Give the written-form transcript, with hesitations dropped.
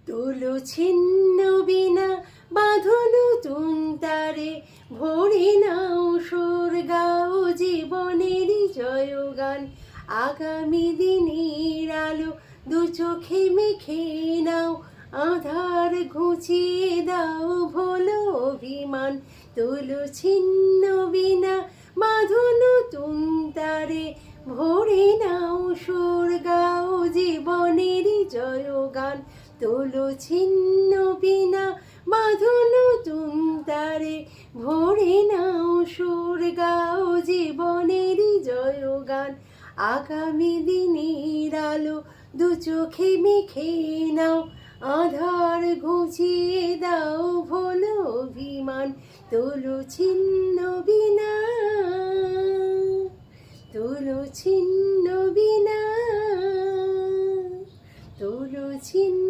তোলো ছিন্ন বিনা বাঁধো নতুন তারে, ভরে নাও সুর গাও জীবনের জয়গান। আগামী দিনের আলো দু চোখে মেখে নাও, আধার ঘুচিয়ে দাও ভোলো অভিমান। তোলো ছিন্ন বিনা বাঁধো নতুন তারে, ভরে নাও সুর গাও জীবনের জয়গান। তোলো ছিন্ন বিনা বাঁধো নতুন তারে, ভরে নাও সুর গাও জীবনের জয়গান। আগামী দিনের আলো দু চোখে মেখে নাও, আধার ঘুচিয়ে দাও ভোলো অভিমান। তোলো ছিন্ন বিনা, তোলো ছিন্ন বিনা, তোলো ছিন্ন।